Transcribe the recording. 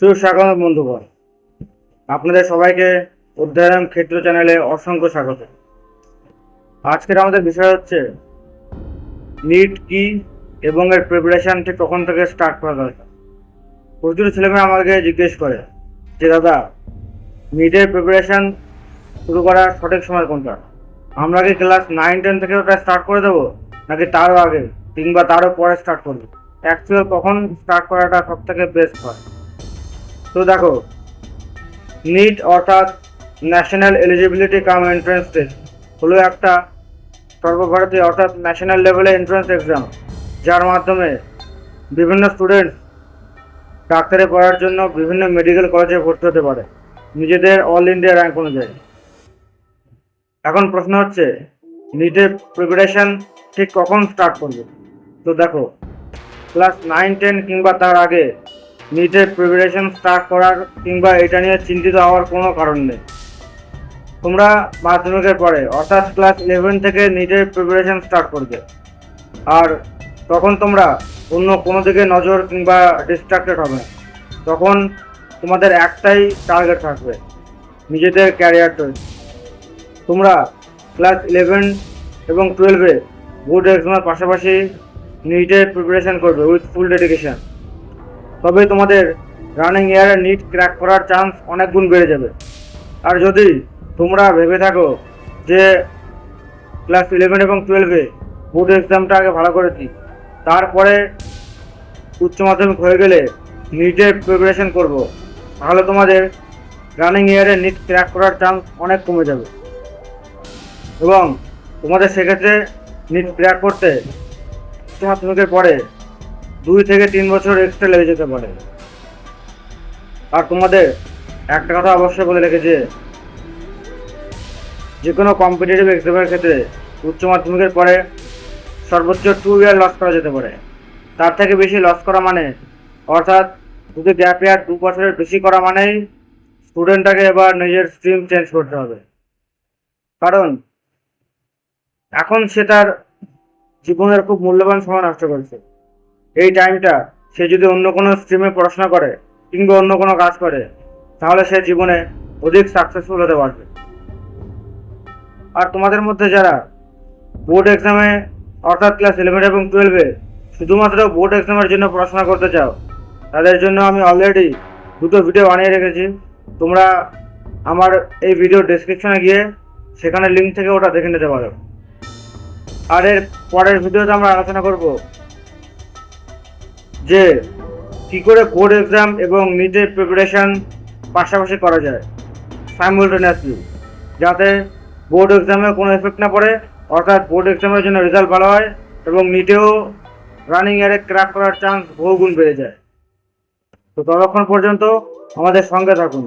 সুস্বাগত বন্ধুগণ, আপনাদের সবাইকে অধ্যয়ন ক্ষেত্র চ্যানেলে অসংখ্য স্বাগত। আজকের আমাদের বিষয় হচ্ছে নিট কি এবং এর প্রিপারেশন ঠিক কখন থেকে স্টার্ট করা দরকার। প্রচুর ছেলেমেয়ে আমাকে জিজ্ঞেস করে যে দাদা, নিটের প্রিপারেশন শুরু করার সঠিক সময় কোনটা? আমরা কি ক্লাস 9-10 থেকে ওটা স্টার্ট করে দেবো, নাকি তারও আগে কিংবা তারও পরে স্টার্ট করবো? অ্যাকচুয়াল কখন স্টার্ট করাটা সব থেকে বেস্ট হয়? তো দেখো, নিট অর্থাৎ ন্যাশনাল এলিজিবিলিটি কাম এন্ট্রান্স টেস্ট হলো একটা সর্বভারতীয় অর্থাৎ ন্যাশনাল লেভেলে এন্ট্রান্স এক্সাম, যার মাধ্যমে বিভিন্ন স্টুডেন্টস ডাক্তারি পড়ার জন্য বিভিন্ন মেডিকেল কলেজে ভর্তি হতে পারে নিজেদের অল ইন্ডিয়া র্যাঙ্ক অনুযায়ী। এখন প্রশ্ন হচ্ছে, নিটের প্রিপারেশন ঠিক কখন স্টার্ট করবে? তো দেখো, ক্লাস 9-10 কিংবা তার আগে নিটের প্রিপারেশন স্টার্ট করার কিংবা এটা নিয়ে চিন্তিত হওয়ার কোনো কারণ নেই। তোমরা মাধ্যমিকের পরে অর্থাৎ ক্লাস 11 থেকে নিটের প্রিপারেশন স্টার্ট করবে, আর তখন তোমরা অন্য কোনো দিকে নজর কিংবা ডিস্ট্রাক্টেড হবে না। তখন তোমাদের একটাই টার্গেট থাকবে, নিজেদের ক্যারিয়ার তৈরি। তোমরা ক্লাস 11 এবং 12-এ বোর্ড এক্সামের পাশাপাশি নিটের প্রিপারেশন করবে উইথ ফুল ডেডিকেশন। তবে তোমাদের রানিং ইয়ারে নিট ক্র্যাক করার চান্স অনেক গুণ বেড়ে যাবে। আর যদি তোমরা ভেবে থাকো যে ক্লাস 11 এবং 12-এ বোর্ড এক্সামটা আগে ভালো করে দিই, তারপরে উচ্চ মাধ্যমিক হয়ে গেলে নিটের প্রিপারেশন করব, তাহলে তোমাদের রানিং ইয়ারে নিট ক্র্যাক করার চান্স অনেক কমে যাবে এবং তোমাদের সেক্ষেত্রে নিট ক্র্যাক করতে উচ্চ মাধ্যমিকের পরে 2 থেকে 3 বছর এক্সট্রা লেগে যেতে পারে। আর তোমাদের একটা কথা অবশ্যই বলে রেখেছে, যে কোনো কম্পিটিটিভ এক্সামের ক্ষেত্রে উচ্চ মাধ্যমিকের পরে সর্বোচ্চ 2 ইয়ার লস করা যেতে পারে। তার থেকে বেশি লস করা মানে, অর্থাৎ যদি গ্যাপ ইয়ার 2 বছরের বেশি করা মানেই স্টুডেন্টটাকে এবার নিজের স্ট্রিম চেঞ্জ করতে হবে। কারণ এখন সে তার জীবনের খুব মূল্যবান সময় নষ্ট করছে। এই টাইমটা সে যদি অন্য কোনো স্ট্রিমে পড়াশোনা করে কিংবা অন্য কোনো কাজ করে, তাহলে সে জীবনে অধিক সাকসেসফুল হতে পারবে। আর তোমাদের মধ্যে যারা বোর্ড এক্সামে অর্থাৎ ক্লাস 11 এবং 12-এ শুধুমাত্র বোর্ড এক্সামের জন্য পড়াশোনা করতে চাও, তাদের জন্য আমি অলরেডি 2টো ভিডিও বানিয়ে রেখেছি। তোমরা আমার এই ভিডিও ডেসক্রিপশনে গিয়ে সেখানে লিঙ্ক থেকে ওটা দেখে নিতে পারো। আর এর পরের ভিডিওতে আমরা আলোচনা করব যে কী করে বোর্ড এক্সাম এবং নিটের প্রিপারেশন পাশাপাশি করা যায় সাইমultaneously, যাতে বোর্ড এক্সামে কোনো এফেক্ট না পড়ে, অর্থাৎ বোর্ড এক্সামের জন্য রেজাল্ট ভালো হয় এবং নিটেও রানিং ইয়ারে ক্র্যাক করার চান্স বহুগুণ বেড়ে যায়। তো ততক্ষণ পর্যন্ত আমাদের সঙ্গে থাকুন।